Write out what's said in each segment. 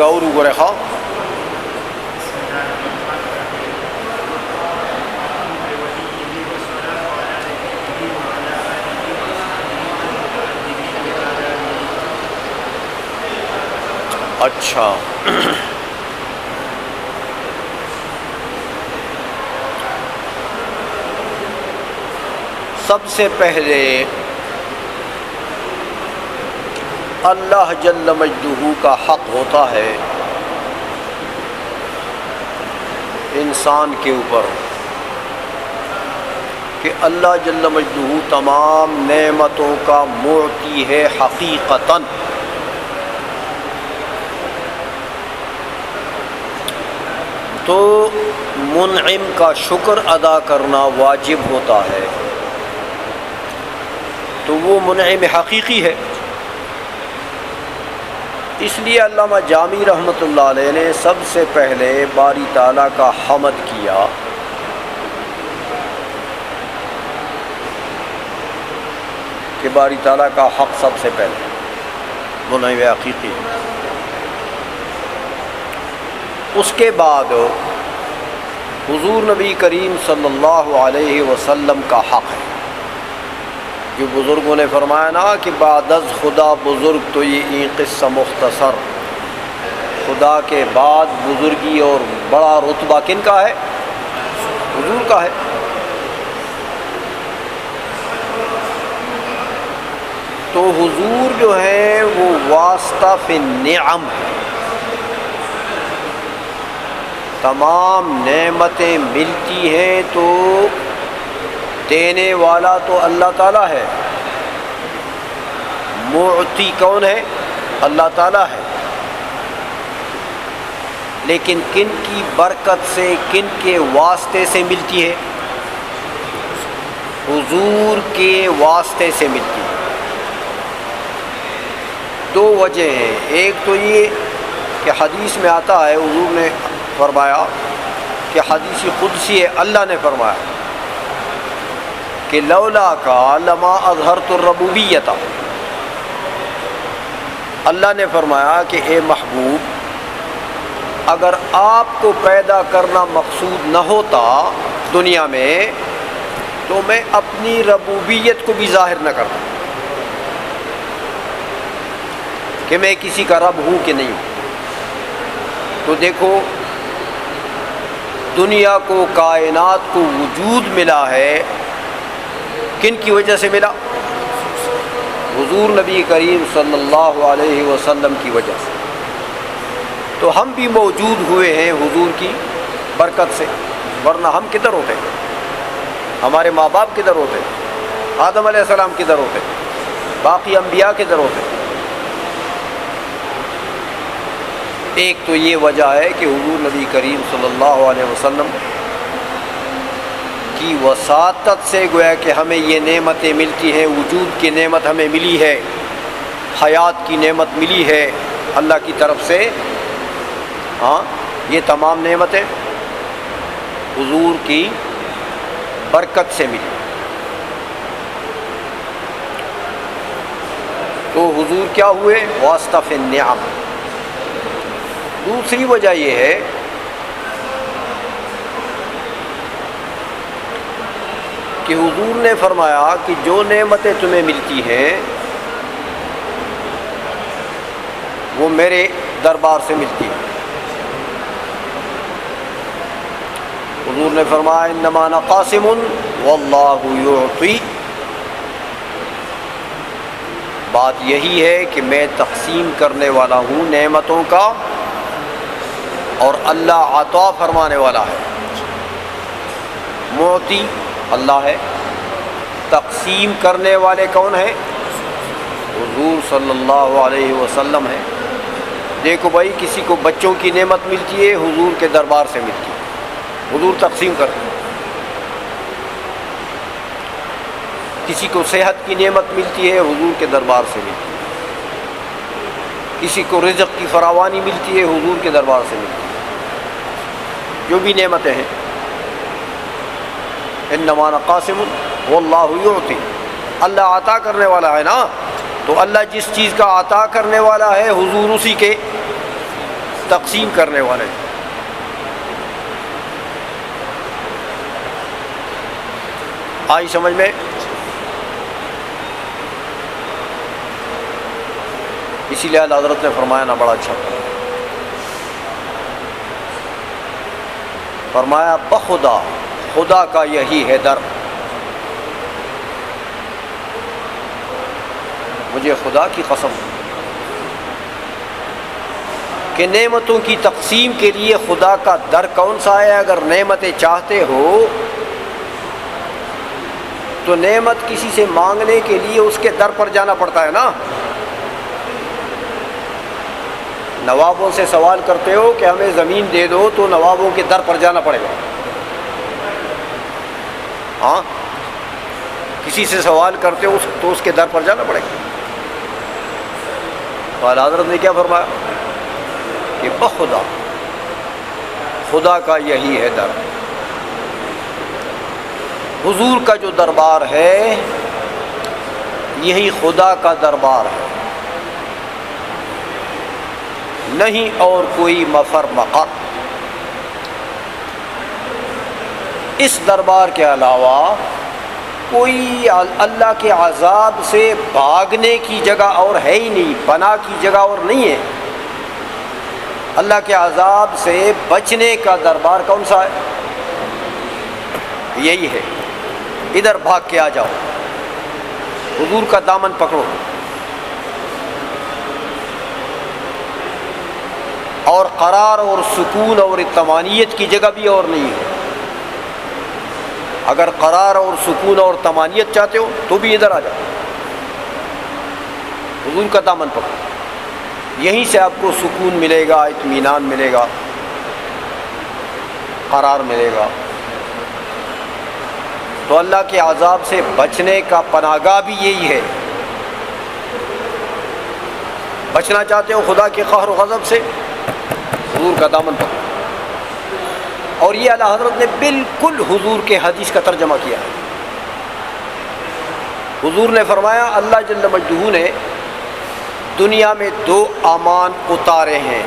اور گورے خواہ اچھا سب سے پہلے اللہ جل مجدہ کا حق ہوتا ہے انسان کے اوپر کہ اللہ جل مجدہ تمام نعمتوں کا معطی ہے حقیقتاً. تو منعم کا شکر ادا کرنا واجب ہوتا ہے. تو وہ منعم حقیقی ہے. اس لیے علامہ جامی رحمۃ اللہ علیہ نے سب سے پہلے باری تعالیٰ کا حمد کیا کہ باری تعالیٰ کا حق سب سے پہلے منعم حقیقی ہے. اس کے بعد حضور نبی کریم صلی اللہ علیہ وسلم کا حق ہے. جو بزرگوں نے فرمایا نا کہ بعد از خدا بزرگ تو یہ قصہ مختصر. خدا کے بعد بزرگی اور بڑا رتبہ کن کا ہے؟ حضور کا ہے. تو حضور جو ہے وہ واسطہ فی النعم ہے. تمام نعمتیں ملتی ہیں تو دینے والا تو اللہ تعالیٰ ہے. معطی کون ہے؟ اللہ تعالیٰ ہے. لیکن کن کی برکت سے، کن کے واسطے سے ملتی ہے؟ حضور کے واسطے سے ملتی ہے. دو وجہ ہیں. ایک تو یہ کہ حدیث میں آتا ہے، حضور نے فرمایا کہ حدیث قدسی ہے، اللہ نے فرمایا کہ لولا کا لما اظہرت الربوبیت. اللہ نے فرمایا کہ اے محبوب، اگر آپ کو پیدا کرنا مقصود نہ ہوتا دنیا میں تو میں اپنی ربوبیت کو بھی ظاہر نہ کرتا کہ میں کسی کا رب ہوں کہ نہیں ہوں. تو دیکھو دنیا کو، کائنات کو وجود ملا ہے، کن کی وجہ سے ملا؟ حضور نبی کریم صلی اللہ علیہ وسلم کی وجہ سے. تو ہم بھی موجود ہوئے ہیں حضور کی برکت سے، ورنہ ہم کدھر ہوتے؟ ہمارے ماں باپ کدھر ہوتے؟ آدم علیہ السلام کدھر ہوتے؟ باقی انبیاء کدھر ہوتے؟ ایک تو یہ وجہ ہے کہ حضور نبی کریم صلی اللہ علیہ وسلم کی وساطت سے گویا کہ ہمیں یہ نعمتیں ملتی ہیں. وجود کی نعمت ہمیں ملی ہے، حیات کی نعمت ملی ہے اللہ کی طرف سے. ہاں، یہ تمام نعمتیں حضور کی برکت سے ملی. تو حضور کیا ہوئے؟ واسطہ فی النعم. دوسری وجہ یہ ہے کہ حضور نے فرمایا کہ جو نعمتیں تمہیں ملتی ہیں وہ میرے دربار سے ملتی ہیں. حضور نے فرمایا انما انا قاسم واللہ یعطی. بات یہی ہے کہ میں تقسیم کرنے والا ہوں نعمتوں کا، اور اللہ عطا فرمانے والا ہے. معطی اللہ ہے، تقسیم کرنے والے کون ہیں؟ حضور صلی اللہ علیہ وسلم ہے. دیکھو بھائی، کسی کو بچوں کی نعمت ملتی ہے، حضور کے دربار سے ملتی ہے. حضور تقسیم کرتے ہیں. کسی کو صحت کی نعمت ملتی ہے، حضور کے دربار سے ملتی ہے. کسی کو رزق کی فراوانی ملتی ہے، حضور کے دربار سے ملتی ہے. جو بھی نعمتیں ہیں، انما انا قاسم واللہ یعطی. اللہ عطا کرنے والا ہے نا. تو اللہ جس چیز کا عطا کرنے والا ہے، حضور اسی کے تقسیم کرنے والے. آئی سمجھ میں؟ اسی لیے حضرت نے فرمایا نا بڑا اچھا فرمایا بخدا خدا کا یہی ہے در. مجھے خدا کی قسم کہ نعمتوں کی تقسیم کے لیے خدا کا در کون سا ہے؟ اگر نعمتیں چاہتے ہو تو نعمت کسی سے مانگنے کے لیے اس کے در پر جانا پڑتا ہے نا. نوابوں سے سوال کرتے ہو کہ ہمیں زمین دے دو تو نوابوں کے در پر جانا پڑے گا. ہاں کسی سے سوال کرتے ہو تو اس کے در پر جانا پڑے گا. اعلیٰ حضرت نے کیا فرمایا کہ بخدا خدا کا یہی ہے در. حضور کا جو دربار ہے یہی خدا کا دربار ہے، نہیں اور کوئی مفر مقر. اس دربار کے علاوہ کوئی اللہ کے عذاب سے بھاگنے کی جگہ اور ہے ہی نہیں، پناہ کی جگہ اور نہیں ہے. اللہ کے عذاب سے بچنے کا دربار کون سا ہے؟ یہی ہے. ادھر بھاگ کے آ جاؤ، حضور کا دامن پکڑو. اور قرار اور سکون اور اطمینانیت کی جگہ بھی اور نہیں ہے. اگر قرار اور سکون اور طمانینت چاہتے ہو تو بھی ادھر آ جاؤ، حضور کا دامن پکڑو. یہیں سے آپ کو سکون ملے گا، اطمینان ملے گا، قرار ملے گا. تو اللہ کے عذاب سے بچنے کا پناہ گاہ بھی یہی ہے. بچنا چاہتے ہو خدا کے قہر و غضب سے، حضور کا دامن پکڑو. اور یہ اعلیٰ حضرت نے بالکل حضور کے حدیث کا ترجمہ کیا ہے. حضور نے فرمایا اللہ جل مجدہ نے دنیا میں 2 امان اتارے ہیں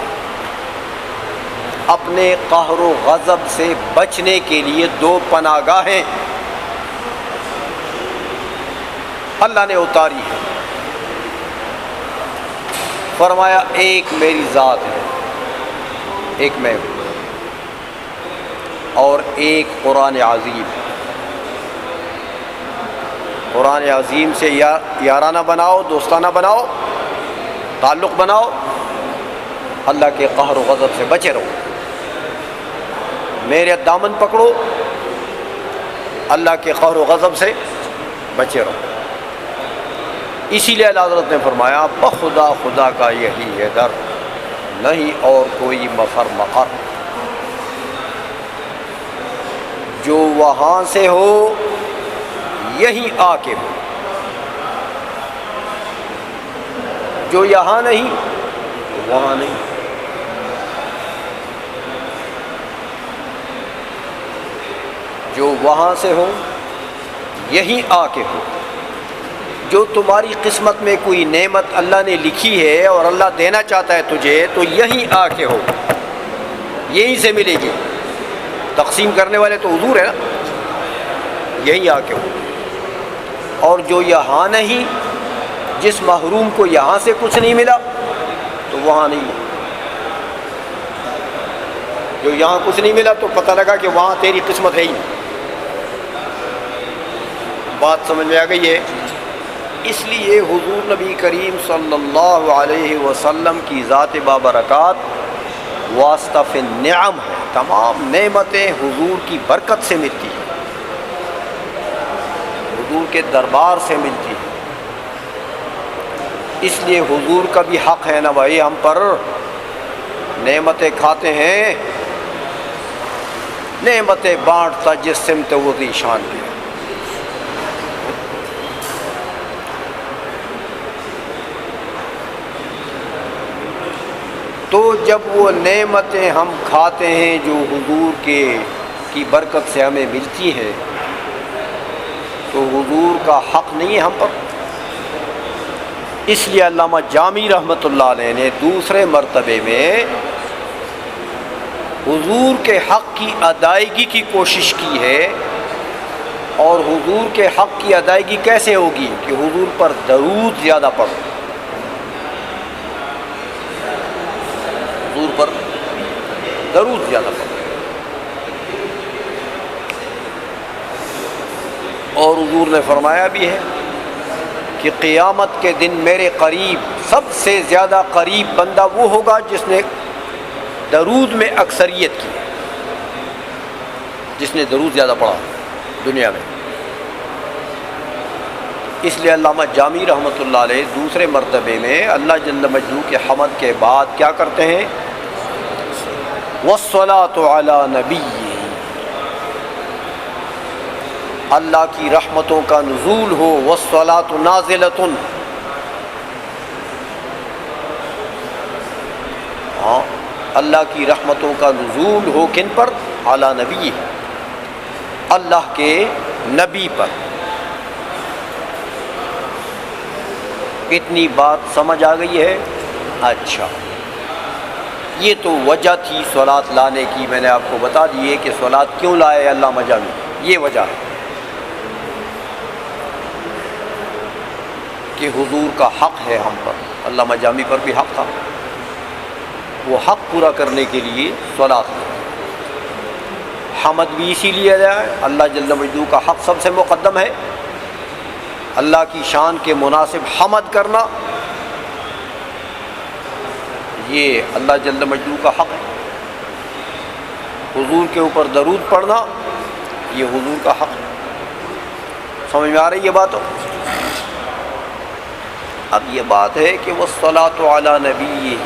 اپنے قہر و غضب سے بچنے کے لیے. 2 پناہ گاہیں اللہ نے اتاری ہے. فرمایا ایک میری ذات ہے، ایک میں ہوں، اور ایک قرآن عظیم. قرآن عظیم سے یارانہ بناؤ، دوستانہ بناؤ، تعلق بناؤ، اللہ کے قہر و غضب سے بچے رہو. میرے دامن پکڑو، اللہ کے قہر و غضب سے بچے رہو. اسی لیے اللہ حضرت نے فرمایا بخدا خدا کا یہی ہے در، نہیں اور کوئی مفر مقر. جو وہاں سے ہو یہیں آ کے ہو، جو یہاں نہیں وہاں نہیں. جو وہاں سے ہو یہیں آ کے ہو. جو تمہاری قسمت میں کوئی نعمت اللہ نے لکھی ہے اور اللہ دینا چاہتا ہے تجھے تو یہیں آ کے ہو، یہیں سے ملے گی. تقسیم کرنے والے تو حضور ہے نا، یہیں آ کے ہو. اور جو یہاں نہیں، جس محروم کو یہاں سے کچھ نہیں ملا تو وہاں نہیں. جو یہاں کچھ نہیں ملا تو پتہ لگا کہ وہاں تیری قسمت ہے ہی نہیں. بات سمجھ میں آ گئی ہے؟ اس لیے حضور نبی کریم صلی اللہ علیہ وسلم کی ذات بابرکات واسطہ فی النعم ہے. تمام نعمتیں حضور کی برکت سے ملتی ہیں، حضور کے دربار سے ملتی ہیں. اس لیے حضور کا بھی حق ہے نا بھائی، ہم پر نعمتیں کھاتے ہیں، نعمتیں بانٹتا جس سمت وہ دی شان کی. تو جب وہ نعمتیں ہم کھاتے ہیں جو حضور کی برکت سے ہمیں ملتی ہیں تو حضور کا حق نہیں ہے ہم پر. اس لیے علامہ جامی رحمۃ اللہ علیہ نے دوسرے مرتبے میں حضور کے حق کی ادائیگی کی کوشش کی ہے. اور حضور کے حق کی ادائیگی کیسے ہوگی؟ کہ حضور پر درود زیادہ پڑھو. حضور پر درود زیادہ پڑھو. اور حضور نے فرمایا بھی ہے کہ قیامت کے دن میرے قریب سب سے زیادہ قریب بندہ وہ ہوگا جس نے درود میں اکثریت کی، جس نے درود زیادہ پڑھا دنیا میں. اس لیے علامہ جامی رحمۃ اللہ علیہ دوسرے مرتبے میں اللہ جل مجدہ کے حمد کے بعد کیا کرتے ہیں؟ والصلاۃ علی نبی، اللہ کی رحمتوں کا نزول ہو. والصلاۃ نازلۃ، اللہ کی رحمتوں کا نزول ہو کن پر؟ علی نبی، اللہ کے نبی پر. اتنی بات سمجھ آ گئی ہے؟ اچھا، یہ تو وجہ تھی صلاۃ لانے کی. میں نے آپ کو بتا دی ہے کہ صلاۃ کیوں لائے علامہ جامی، یہ وجہ ہے کہ حضور کا حق ہے ہم پر. علامہ جامی پر بھی حق تھا، وہ حق پورا کرنے کے لیے صلاۃ لی. حمد بھی اسی لیے جائے، اللہ جل مجدہ کا حق سب سے مقدم ہے. اللہ کی شان کے مناسب حمد کرنا یہ اللہ جل مجدہ کا حق ہے. حضور کے اوپر درود پڑھنا یہ حضور کا حق ہے. سمجھ میں آ رہی یہ بات ہو؟ اب یہ بات ہے کہ والصلاۃ علی نبی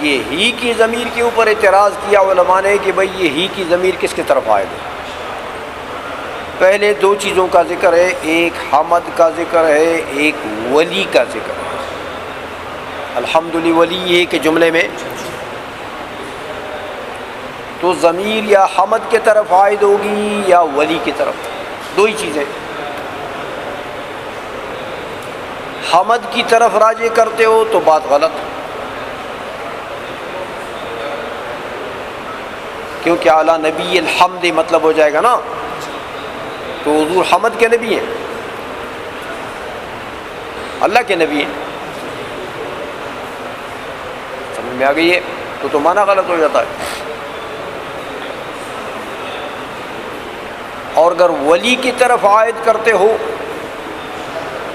یہ ہی کی ضمیر کے اوپر اعتراض کیا علماء نے کہ بھئی یہ ہی کی ضمیر کس کی طرف آئے گا؟ پہلے دو چیزوں کا ذکر ہے، ایک حمد کا ذکر ہے، ایک ولی کا ذکر ہے. الحمد لولی یہ کہ جملے میں تو ضمیر یا حمد کی طرف عائد ہوگی یا ولی کی طرف، دو ہی چیزیں. حمد کی طرف راجع کرتے ہو تو بات غلط، کیونکہ اعلیٰ نبی الحمد مطلب ہو جائے گا نا، تو حضور حمد کے نبی ہیں، اللہ کے نبی ہیں. سمجھ میں آ گئی ہے؟ تو معنی غلط ہو جاتا ہے. اور اگر ولی کی طرف عائد کرتے ہو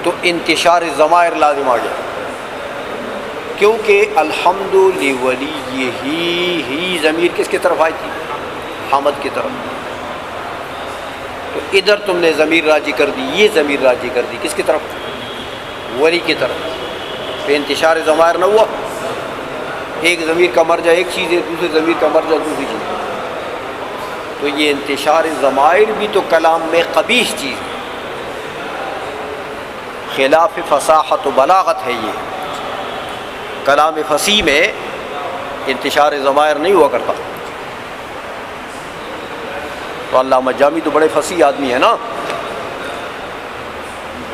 تو انتشار ضمائر لازم آ گیا، کیونکہ الحمد لولی ہی ضمیر کس کی طرف آئی تھی؟ حمد کی طرف. تو ادھر تم نے ضمیر راجی کر دی، یہ ضمیر راجی کر دی کس کی طرف؟ ولی کی طرف. پہ انتشار ضمائر نہ ہوا. ایک ضمیر کا مرجع ایک چیز ہے، دوسرے ضمیر کا مرجع دوسری چیز ہے. تو یہ انتشار ضمائر بھی تو کلام میں قبیح چیز ہے، خلاف فصاحت و بلاغت ہے. یہ کلام فصیح میں انتشار ضمائر نہیں ہوا کرتا. تو علامہ جامی تو بڑے فصیح آدمی ہے نا.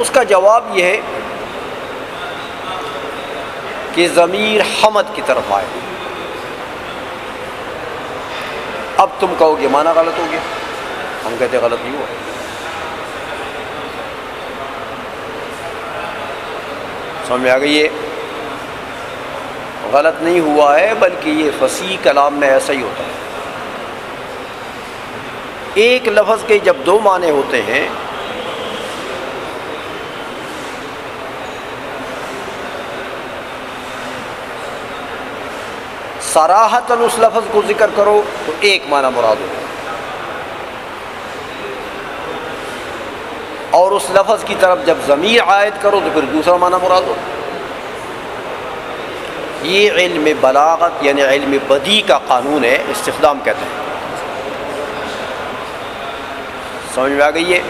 اس کا جواب یہ ہے کہ ضمیر حمد کی طرف آئے. اب تم کہو گے معنی غلط ہو گیا، ہم کہتے غلط نہیں ہوا. سمجھ میں آ گئی؟ یہ غلط نہیں ہوا ہے، بلکہ یہ فصیح کلام میں ایسا ہی ہوتا ہے. ایک لفظ کے جب دو معنی ہوتے ہیں صراحتاً اس لفظ کو ذکر کرو تو ایک معنی مراد ہو، اور اس لفظ کی طرف جب ضمیر عائد کرو تو پھر دوسرا معنی مراد ہو. یہ علم بلاغت یعنی علم بدیع کا قانون ہے، استخدام کہتے ہیں. سمجھ میں آ گئی ہے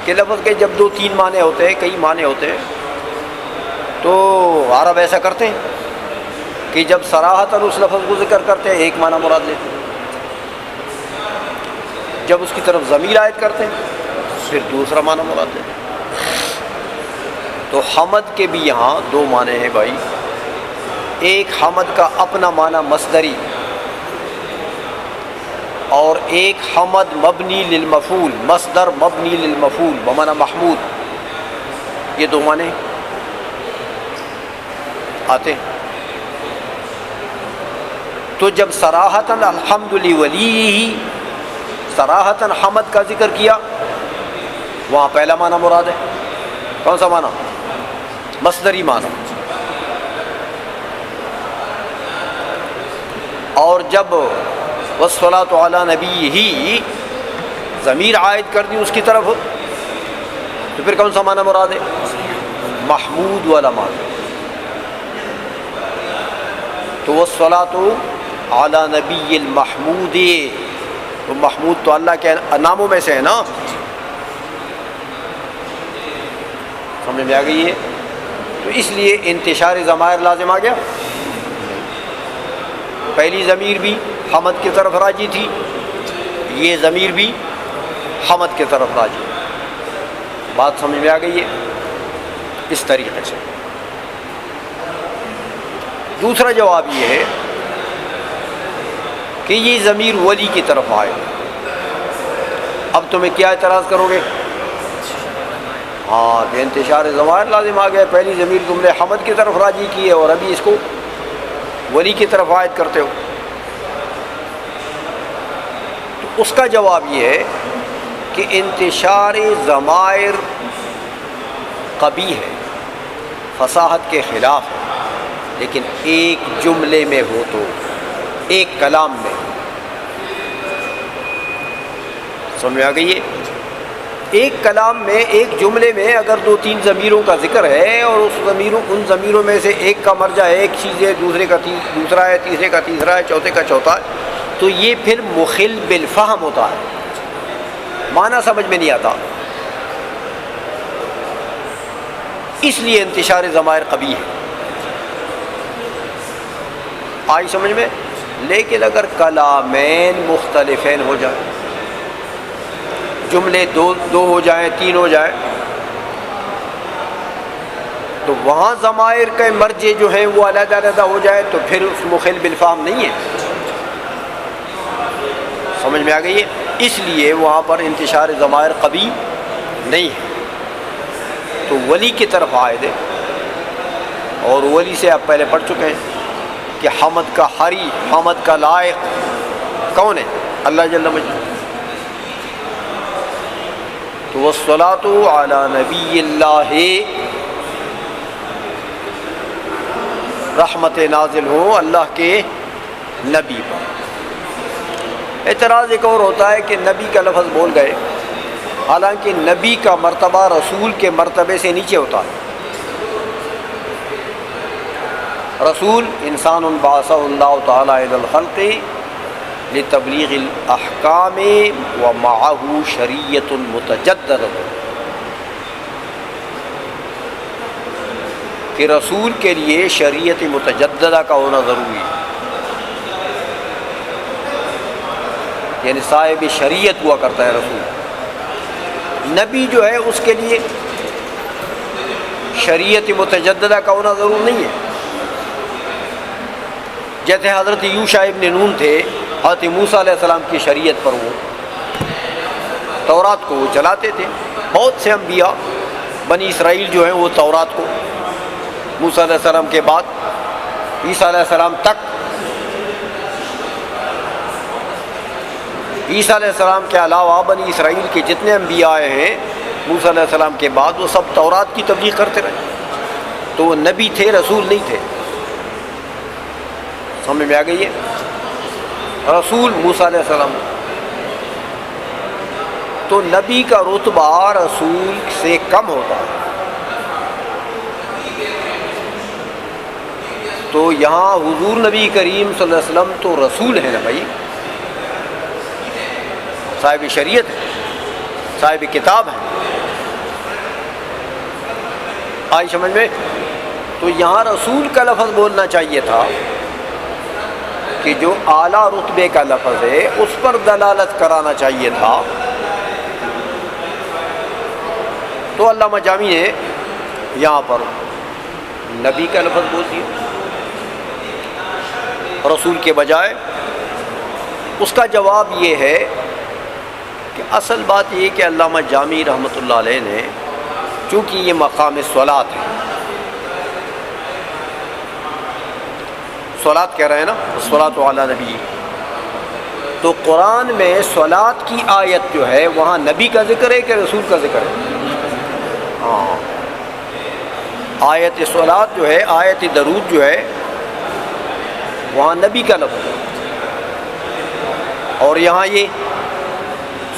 کہ لفظ کے جب دو تین معنی ہوتے ہیں، کئی معنی ہوتے ہیں، تو عرب ایسا کرتے ہیں کہ جب صراحتاً اس لفظ کو ذکر کرتے ہیں ایک معنی مراد لیتے ہیں، جب اس کی طرف ضمیر عائد کرتے ہیں پھر دوسرا معنی مراد لیتے ہیں. تو حمد کے بھی یہاں دو معنی ہیں بھائی. ایک حمد کا اپنا معنی مصدری اور ایک حمد مبنی للمفعول، مصدر مبنی للمفعول بمعنی محمود، یہ دو معنی آتے ہیں۔ تو جب صراحتاً الحمد لولیہ، صراحتاً حمد کا ذکر کیا، وہاں پہلا معنی مراد ہے، کون سا معنی؟ مصدری معنی۔ اور جب والصلاۃ علی نبیہ ضمیر عائد کر دی اس کی طرف، تو پھر کون سا معنی مراد ہے؟ محمود والا معنی۔ تو والصلاۃ علی نبی المحمود، تو محمود تو اللہ کے ناموں میں سے ہے نا، سمجھ میں آ گئی ہے؟ تو اس لیے انتشار ضمائر لازم آ گیا۔ پہلی ضمیر بھی حمد کی طرف راجی تھی، یہ ضمیر بھی حمد کی طرف راجی۔ بات سمجھ میں آ گئی ہے؟ اس طریقے سے دوسرا جواب یہ ہے کہ یہ ضمیر ولی کی طرف آئے۔ اب تمہیں کیا اعتراض کرو گے؟ ہاں کہ انتشار ضمائر لازم آ گیا، پہلی ضمیر تم نے حمد کی طرف راجی کی ہے اور ابھی اس کو ولی کی طرف عائد کرتے ہو۔ تو اس کا جواب یہ ہے کہ انتشار ضمائر قبیح ہے، فصاحت کے خلاف ہے، لیکن ایک جملے میں ہو تو، ایک کلام میں، سمجھ آ گئی ہے؟ ایک کلام میں، ایک جملے میں اگر دو تین ضمیروں کا ذکر ہے اور ان ضمیروں میں سے ایک کا مرجع ایک چیز ہے، دوسرے کا دوسرا ہے، تیسرے کا تیسرا ہے، چوتھے کا چوتھا ہے، تو یہ پھر مخل بالفہم ہوتا ہے، معنی سمجھ میں نہیں آتا۔ اس لیے انتشار ضمائر قبیح ہے۔ آئی سمجھ میں؟ لیکن اگر کلامین مختلفین ہو جائیں، جملے دو ہو جائیں، تین ہو جائیں، تو وہاں ضمائر کے مرجع جو ہیں وہ علیحدہ علیحدہ ہو جائے تو پھر اس مخل بالفہم نہیں ہے۔ سمجھ میں آ گئی ہے؟ اس لیے وہاں پر انتشار ضمائر قبیح نہیں ہے۔ تو ولی کی طرف عائد ہے، اور ولی سے آپ پہلے پڑھ چکے ہیں کہ حمد کا حری، حمد کا لائق کون ہے؟ اللہ جل مجدہ۔ تو والصلاۃ علی نبی اللہ، رحمت نازل ہو اللہ کے نبی پر۔ اعتراض ایک اور ہوتا ہے کہ نبی کا لفظ بول گئے، حالانکہ نبی کا مرتبہ رسول کے مرتبے سے نیچے ہوتا ہے۔ رسول انسان بعثہ اللہ تعالی الی الخلق لتبلیغ الاحکام ومعہ شریعت متجددہ، کہ رسول کے لیے شریعت متجددہ کا ہونا ضروری ہے، یعنی صاحب شریعت ہوا کرتا ہے رسول۔ نبی جو ہے اس کے لیے شریعت متجددہ کا ہونا ضرور نہیں ہے۔ جیسے حضرت یوشع ابن نون تھے، حضرت موسیٰ علیہ السلام کی شریعت پر وہ تورات کو وہ چلاتے تھے۔ بہت سے انبیاء بنی اسرائیل جو ہیں وہ تورات کو موسیٰ علیہ السلام کے بعد عیسیٰ علیہ السلام تک، عیسیٰ علیہ السلام کے علاوہ بنی اسرائیل کے جتنے انبیاء آئے ہیں موسیٰ علیہ السلام کے بعد، وہ سب تورات کی تبلیغ کرتے رہے۔ تو وہ نبی تھے، رسول نہیں تھے۔ سمجھ میں آ گئی ہے؟ رسول موسیٰ علیہ السلام، تو نبی کا رتبہ رسول سے کم ہوتا ہے۔ تو یہاں حضور نبی کریم صلی اللہ علیہ وسلم تو رسول ہیں نا بھائی، صاحب شریعت ہے، صاحب کتاب ہے۔ آئی سمجھ میں؟ تو یہاں رسول کا لفظ بولنا چاہیے تھا کہ جو اعلیٰ رتبے کا لفظ ہے اس پر دلالت کرانا چاہیے تھا۔ تو علامہ جامی نے یہاں پر نبی کا لفظ بول دیا۔ رسول کے بجائے؟ اس کا جواب یہ ہے کہ اصل بات یہ کہ علامہ جامی رحمۃ اللہ علیہ نے، چونکہ یہ مقام صلاۃ ہے، صلاۃ کہہ رہے ہیں نا، صلاۃ علی نبی، تو قرآن میں صلاۃ کی آیت جو ہے وہاں نبی کا ذکر ہے کہ رسول کا ذکر ہے؟ ہاں، آیت صلاۃ جو ہے، آیت درود جو ہے، وہاں نبی کا لفظ ہے، اور یہاں یہ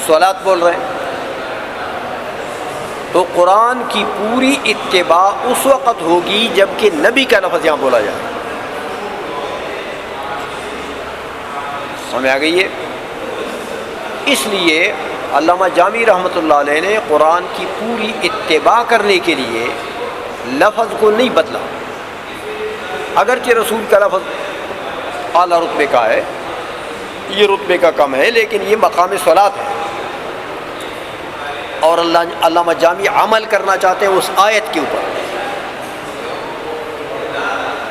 صلاۃ بول رہے ہیں۔ تو قرآن کی پوری اتباع اس وقت ہوگی جب کہ نبی کا لفظ یہاں بولا جائے۔ سمجھ آ گئی ہے؟ اس لیے علامہ جامی رحمۃ اللہ علیہ نے قرآن کی پوری اتباع کرنے کے لیے لفظ کو نہیں بدلا، اگرچہ رسول کا لفظ اعلیٰ رتبے کا ہے، یہ رتبے کا کم ہے، لیکن یہ مقام صلاۃ ہے، اور علامہ جامی عمل کرنا چاہتے ہیں اس آیت کے اوپر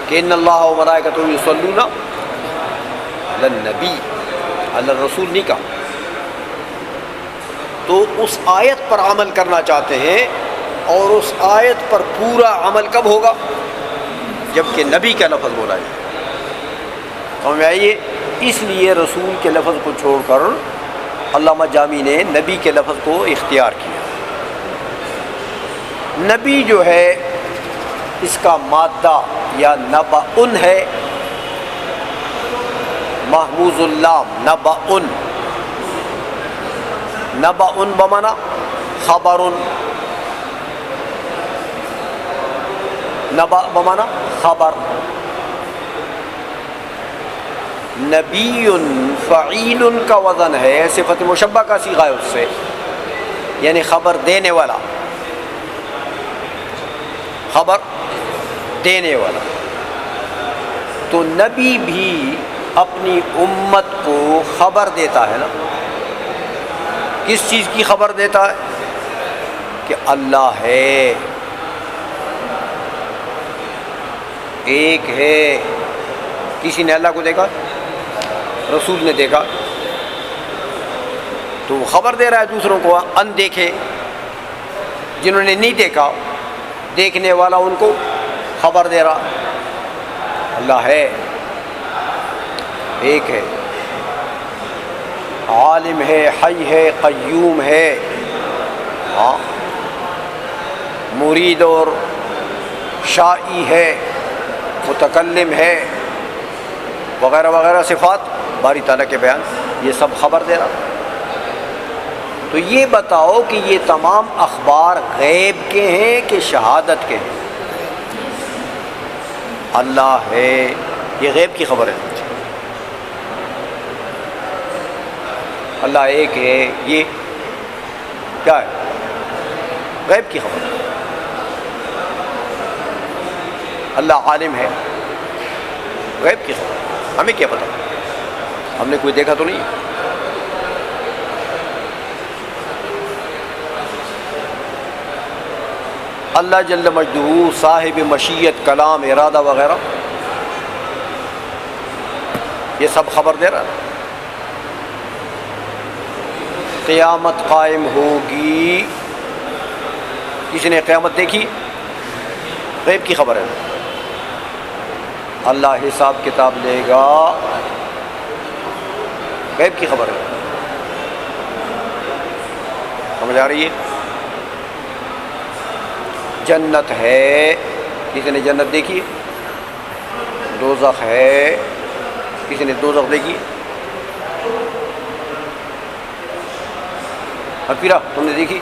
کہ ان اللہ و ملائکتہ یصلون علی النبی، علی الرسول نہیں کہا، تو اس آیت پر عمل کرنا چاہتے ہیں، اور اس آیت پر پورا عمل کب ہوگا؟ جب کہ نبی کا لفظ بولا جائے۔ سمجھ میں آئیے؟ اس لیے رسول کے لفظ کو چھوڑ کر علامہ جامی نے نبی کے لفظ کو اختیار کیا۔ نبی جو ہے اس کا مادہ یا نبأ ہے، محموز اللام، نبأ، نبأ بمانا خبر، نبأ بمانا خبر، نبی فعیل کا وزن ہے، صفت مشبہ کا صیغہ ہے اس سے، یعنی خبر دینے والا، خبر دینے والا۔ تو نبی بھی اپنی امت کو خبر دیتا ہے نا، کس چیز کی خبر دیتا ہے؟ کہ اللہ ہے، ایک ہے۔ کسی نے اللہ کو دیکھا؟ رسول نے دیکھا، تو وہ خبر دے رہا ہے دوسروں کو، اندیکھے جنہوں نے نہیں دیکھا، دیکھنے والا ان کو خبر دے رہا، اللہ ہے، ایک ہے، عالم ہے، حی ہے، قیوم ہے، ہاں، مرید اور شائی ہے، متکلم ہے، وغیرہ وغیرہ صفات باری تعالیٰ کے بیان، یہ سب خبر دے رہا۔ تو یہ بتاؤ کہ یہ تمام اخبار غیب کے ہیں کہ شہادت کے ہیں؟ اللہ ہے، یہ غیب کی خبر ہے، اللہ ایک ہے، یہ کیا ہے؟ غیب کی خبر ہے۔ اللہ عالم ہے، غیب کی خبر ہے، ہمیں کیا پتہ؟ ہم نے کوئی دیکھا تو نہیں۔ اللہ جل مجدہ صاحب مشیت، کلام، ارادہ وغیرہ، یہ سب خبر دے رہا ہے۔ قیامت قائم ہوگی، کسی نے قیامت دیکھی؟ غیب کی خبر ہے۔ اللہ حساب کتاب لے گا، غیب کی خبر ہے۔ سمجھ آ رہی ہے؟ جنت ہے، کسی نے جنت دیکھی؟ دوزخ ہے، کسی نے دوزخ دیکھی؟ حفیرہ تم نے دیکھی؟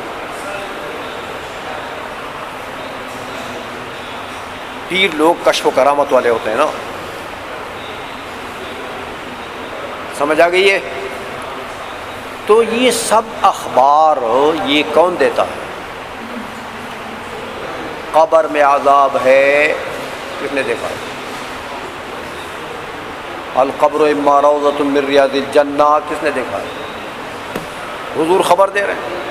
پیر لوگ کشف و کرامت والے ہوتے ہیں نا، سمجھ آ گئی ہے؟ تو یہ سب اخبار یہ کون دیتا ہے؟ قبر میں عذاب ہے، کس نے دیکھا ہے؟ القبر اما روضۃ من ریاض الجنہ، کس نے دیکھا ہے؟ حضور خبر دے رہے ہیں۔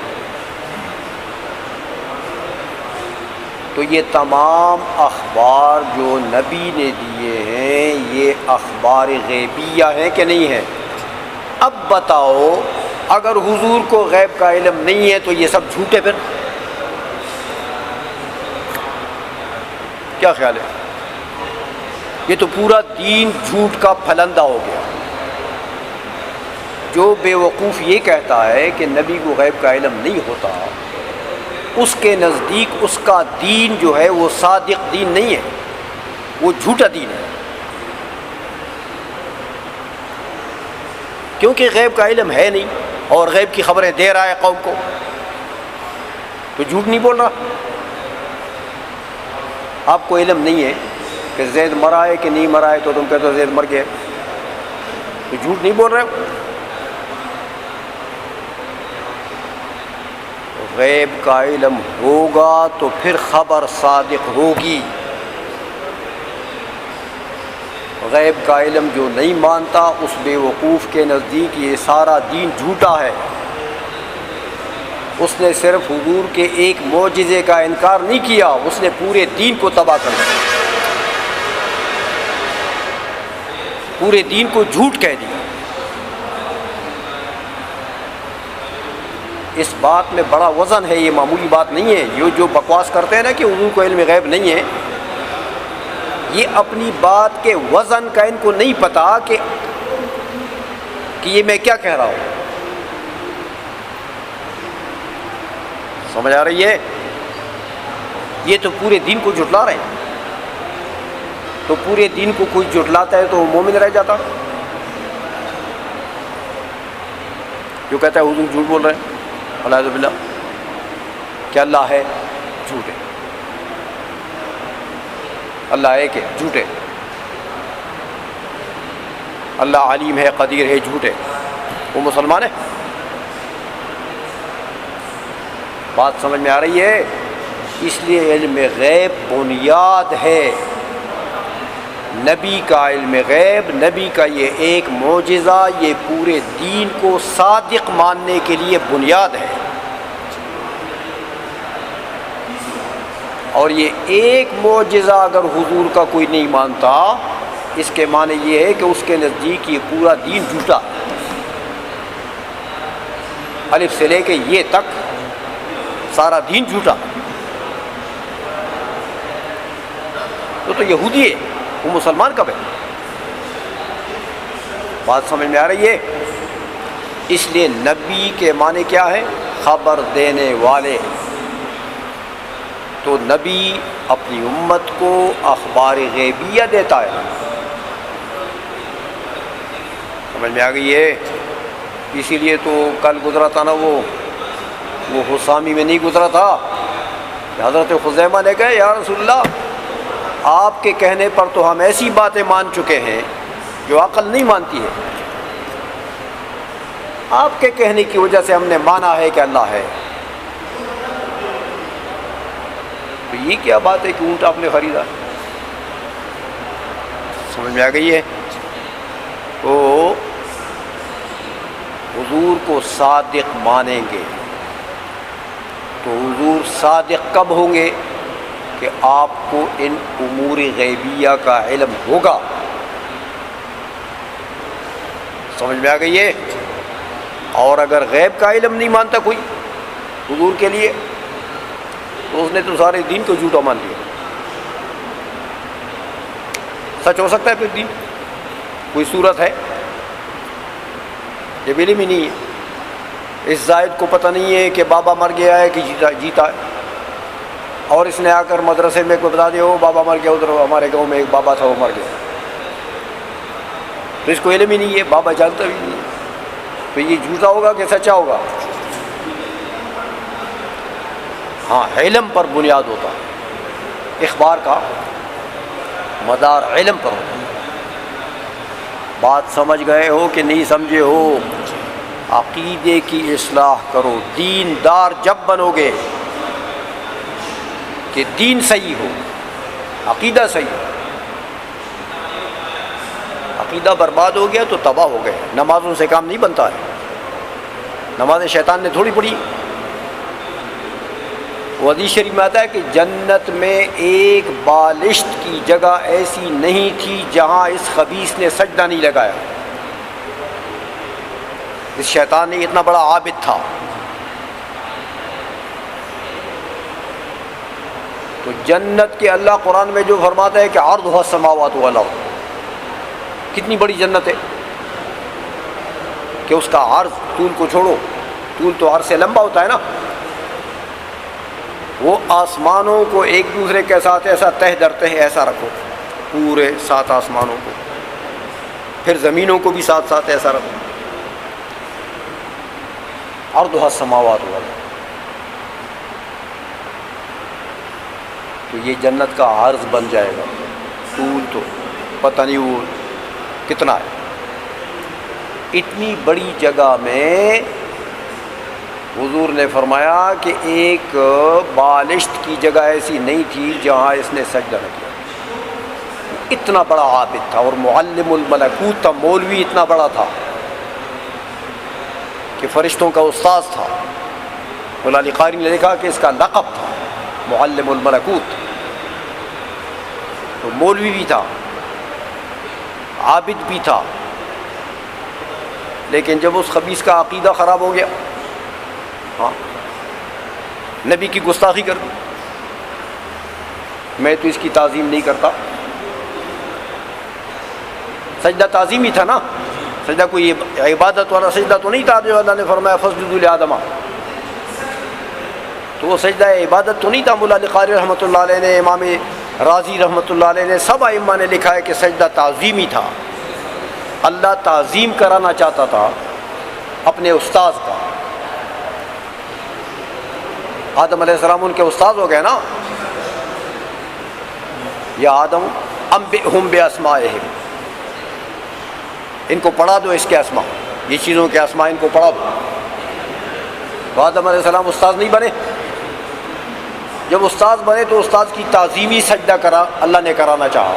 تو یہ تمام اخبار جو نبی نے دیے ہیں یہ اخبار غیبیہ ہیں کہ نہیں ہیں؟ اب بتاؤ اگر حضور کو غیب کا علم نہیں ہے تو یہ سب جھوٹے پھر کیا خیال ہے؟ یہ تو پورا دین جھوٹ کا پھلندہ ہو گیا۔ جو بے وقوف یہ کہتا ہے کہ نبی کو غیب کا علم نہیں ہوتا، اس کے نزدیک اس کا دین جو ہے وہ صادق دین نہیں ہے، وہ جھوٹا دین ہے، کیونکہ غیب کا علم ہے نہیں اور غیب کی خبریں دے رہا ہے قوم کو، تو جھوٹ نہیں بول رہا۔ آپ کو علم نہیں ہے کہ زید مرا ہے کہ نہیں مرا ہے تو تم کہتے ہو زید مر گیا، تو جھوٹ نہیں بول رہے۔ غیب کا علم ہوگا تو پھر خبر صادق ہوگی۔ غیب کا علم جو نہیں مانتا اس بے وقوف کے نزدیک یہ سارا دین جھوٹا ہے۔ اس نے صرف حضور کے ایک معجزے کا انکار نہیں کیا، اس نے پورے دین کو تباہ کر دیا، پورے دین کو جھوٹ کہہ دیا۔ اس بات میں بڑا وزن ہے، یہ معمولی بات نہیں ہے۔ یہ جو بکواس کرتے ہیں نا کہ حضور کو علم غیب نہیں ہے، یہ اپنی بات کے وزن کا ان کو نہیں پتا کہ یہ میں کیا کہہ رہا ہوں۔ سمجھ آ رہی ہے؟ یہ تو پورے دین کو جھٹلا رہے ہیں، تو پورے دین کو کوئی جھٹلاتا ہے تو وہ مومن رہ جاتا۔ جو کہتا ہے حضور جھوٹ بول رہے ہیں والعیاذ باللہ کہ اللہ ہے، جھوٹ ہے، اللہ ہے کہ جھوٹ ہے، اللہ علیم ہے قدیر ہے، جھوٹ ہے، وہ مسلمان ہے؟ بات سمجھ میں آ رہی ہے؟ اس لیے علم غیب بنیاد ہے۔ نبی کا علم غیب، نبی کا یہ ایک معجزہ، یہ پورے دین کو صادق ماننے کے لیے بنیاد ہے۔ اور یہ ایک معجزہ اگر حضور کا کوئی نہیں مانتا، اس کے معنی یہ ہے کہ اس کے نزدیک یہ پورا دین جھوٹا، الف سے لے کے یہ تک سارا دین جھوٹا۔ تو یہودی ہے، وہ مسلمان کب ہے؟ بات سمجھ میں آ رہی ہے؟ اس لیے نبی کے معنی کیا ہے؟ خبر دینے والے۔ تو نبی اپنی امت کو اخبار غیبیہ دیتا ہے۔ سمجھ میں آ گئی ہے؟ اسی لیے تو کل گزرا تھا نا وہ حسامی میں نہیں گزرا تھا، حضرت خزیمہ نے کہا یا رسول اللہ، آپ کے کہنے پر تو ہم ایسی باتیں مان چکے ہیں جو عقل نہیں مانتی ہے، آپ کے کہنے کی وجہ سے ہم نے مانا ہے کہ اللہ ہے۔ تو یہ کیا بات ہے کہ اونٹ آپ نے خریدا؟ سمجھ میں آ گئی ہے؟ تو حضور کو صادق مانیں گے تو حضور صادق کب ہوں گے؟ کہ آپ کو ان امور غیبیہ کا علم ہوگا۔ سمجھ میں آ گئی ہے؟ اور اگر غیب کا علم نہیں مانتا کوئی حضور کے لیے تو اس نے تو سارے دین کو جھوٹا مان لیا۔ سچ ہو سکتا ہے پھر دین؟ کوئی صورت ہے؟ یہ علم ہی نہیں ہے۔ اس زائد کو پتہ نہیں ہے کہ بابا مر گیا ہے کہ جیتا ہے، اور اس نے آ کر مدرسے میں کوئی بتا دیا ہو بابا مر گیا، ادھر ہمارے گاؤں میں ایک بابا تھا وہ مر گیا، تو اس کو علم ہی نہیں ہے، بابا جانتا بھی نہیں ہے، تو یہ جھوٹا ہوگا کہ سچا ہوگا؟ ہاں، علم پر بنیاد ہوتا ہے، اخبار کا مدار علم پر ہوتا ہے۔ بات سمجھ گئے ہو کہ نہیں سمجھے ہو؟ عقیدے کی اصلاح کرو۔ دیندار جب بنو گے کہ دین صحیح ہو، عقیدہ صحیح ہو، عقیدہ برباد ہو گیا تو تباہ ہو گئے۔ نمازوں سے کام نہیں بنتا ہے، نمازیں شیطان نے تھوڑی پڑھی، وہ حدیث شریف میں آتا ہے کہ جنت میں ایک بالشت کی جگہ ایسی نہیں تھی جہاں اس خبیث نے سجدہ نہیں لگایا. اس شیطان نے اتنا بڑا عابد تھا. تو جنت کے اللہ قرآن میں جو فرماتا ہے کہ عرضها السماوات والارض، کتنی بڑی جنت ہے کہ اس کا عرض، طول کو چھوڑو، طول تو عرض سے لمبا ہوتا ہے نا، وہ آسمانوں کو ایک دوسرے کے ساتھ ایسا تہ درتے ہیں، ایسا رکھو پورے 7 آسمانوں کو، پھر زمینوں کو بھی ساتھ ساتھ ایسا رکھو. عرضها السماوات والارض. تو یہ جنت کا عرض بن جائے گا. طول تو پتہ نہیں وہ کتنا ہے. اتنی بڑی جگہ میں حضور نے فرمایا کہ ایک بالشت کی جگہ ایسی نہیں تھی جہاں اس نے سجدہ نہ کیا. اتنا بڑا عابد تھا اور معلم الملکوت تھا. مولوی اتنا بڑا تھا کہ فرشتوں کا استاذ تھا. مولا علی قاری نے لکھا کہ اس کا لقب تھا معلم الملکوت. تو مولوی بھی تھا، عابد بھی تھا، لیکن جب اس خبیث کا عقیدہ خراب ہو گیا، نبی کی گستاخی کر دی، میں تو اس کی تعظیم نہیں کرتا. سجدہ تعظیمی تھا نا، سجدہ کوئی عبادت والا سجدہ تو نہیں تھا جو اللہ نے فرمایا فاسجدوا لآدم. تو وہ سجدہ عبادت تو نہیں تھا. مولا علی قاری رحمۃ اللہ علیہ نے، امام راضی رحمۃ اللہ علیہ نے، سب ائمہ نے لکھا ہے کہ سجدہ تعظیمی تھا. اللہ تعظیم کرانا چاہتا تھا اپنے استاذ کا. آدم علیہ السلام ان کے استاذ ہو گئے نا. یا آدم انبئہم باسمائہم، ان کو پڑھا دو اس کے اسماء، یہ چیزوں کے اسماء ان کو پڑھا دو. تو آدم علیہ السلام استاذ نہیں بنے. جب استاذ بنے تو استاذ کی تعظیمی سجدہ کرا اللہ نے کرانا چاہا.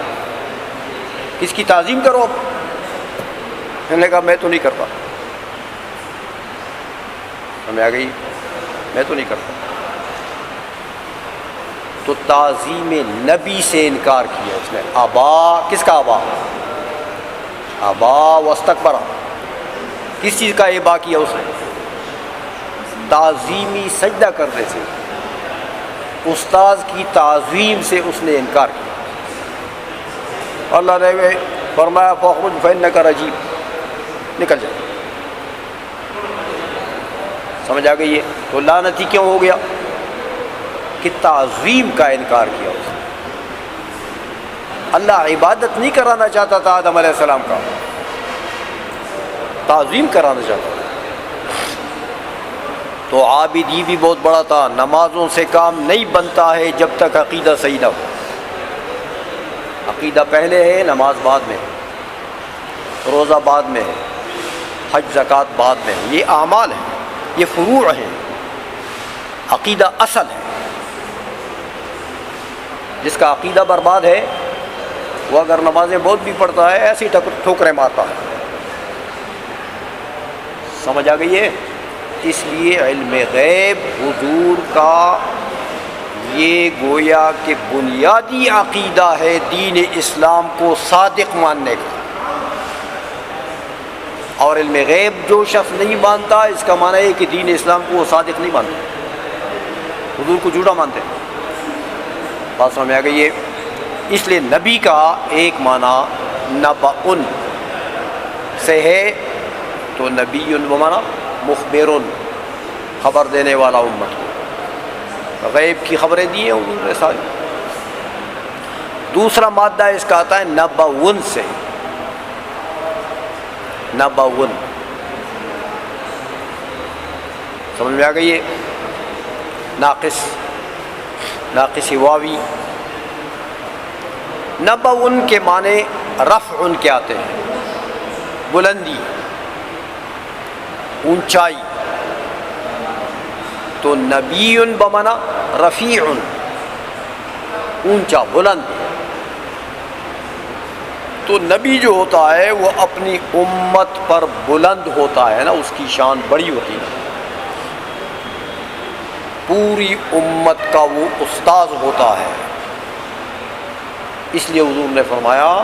کس کی تعظیم کرو؟ اب انہوں نے کہا میں تو نہیں کرتا. ہمیں آ گئی، میں تو نہیں کرتا. تو تعظیم نبی سے انکار کیا اس نے. آبا، کس کا آبا؟ آبا واستکبر. کس چیز کا ابا کیا اس نے؟ تعظیمی سجدہ کرنے سے، استاذ کی تعظیم سے اس نے انکار کیا. اللہ نے فرمایا فاخرج فإنک رجیم، نکل جائے. سمجھ آ گئی ہے؟ تو لعنتی کیوں ہو گیا؟ کہ تعظیم کا انکار کیا اس نے. اللہ عبادت نہیں کرانا چاہتا تھا آدم علیہ السلام کا، تعظیم کرانا چاہتا تھا. تو عابد یہ بھی بہت بڑا تھا. نمازوں سے کام نہیں بنتا ہے جب تک عقیدہ صحیح نہ ہو. عقیدہ پہلے ہے، نماز بعد میں ہے، روزہ بعد میں ہے، حج زکوٰۃ بعد میں ہے. یہ اعمال ہیں، یہ فروع ہیں. عقیدہ اصل ہے. جس کا عقیدہ برباد ہے وہ اگر نمازیں بہت بھی پڑھتا ہے ایسی ٹھوکریں مارتا ہے. سمجھ آ گئی ہے؟ اس لیے علم غیب حضور کا یہ گویا کہ بنیادی عقیدہ ہے دین اسلام کو صادق ماننے کا. اور علم غیب جو شخص نہیں مانتا اس کا معنی ہے کہ دین اسلام کو وہ صادق نہیں مانتا، حضور کو جھوٹا مانتے ہیں. بات سمجھ میں آ گئی ہے؟ اس لیے نبی کا ایک معنی نبأ سے ہے. تو نبی بمعنی مخبر، خبر دینے والا امت کو، غیب کی خبریں دی ہیں حضور نے ساری. دوسرا مادہ اس کا آتا ہے نبأ سے. نبأ سمجھ میں آ گئی ہے؟ ناقص واوی. نبأ کے معنی رفع کے آتے ہیں، بلندی، اونچائی. تو نبی بمعنی رفیع، اونچا بلند. تو نبی جو ہوتا ہے وہ اپنی امت پر بلند ہوتا ہے نا، اس کی شان بڑی ہوتی ہے. پوری امت کا وہ استاذ ہوتا ہے۔ اس لیے حضور نے فرمایا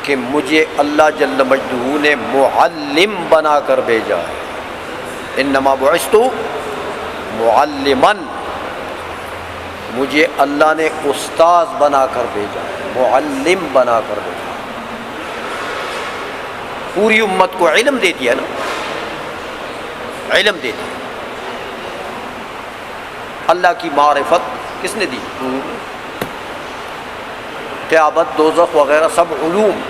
کہ مجھے اللہ جل مجدہ نے معلم بنا کر بھیجا ہے، انما بعثت معلما، مجھے اللہ نے استاذ بنا کر بھیجا ہے، معلم بنا کر بھیجا۔ پوری امت کو علم دے دیا نا، علم دے دیا۔ اللہ کی معرفت کس نے دی؟ قیامت، دوزخ وغیرہ سب علوم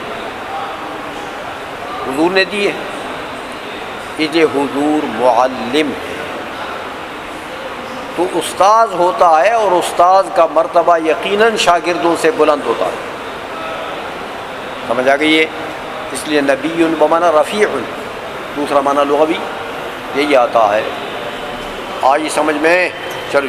حضور نے دیے، اس لیے حضور معلم ہے۔ تو استاذ ہوتا ہے اور استاذ کا مرتبہ یقیناً شاگردوں سے بلند ہوتا ہے۔ سمجھ آ گئی ہے؟ اس لیے نبی بمعنی رفیع، دوسرا معنی لغوی یہی آتا ہے۔ آئی سمجھ میں؟ چلو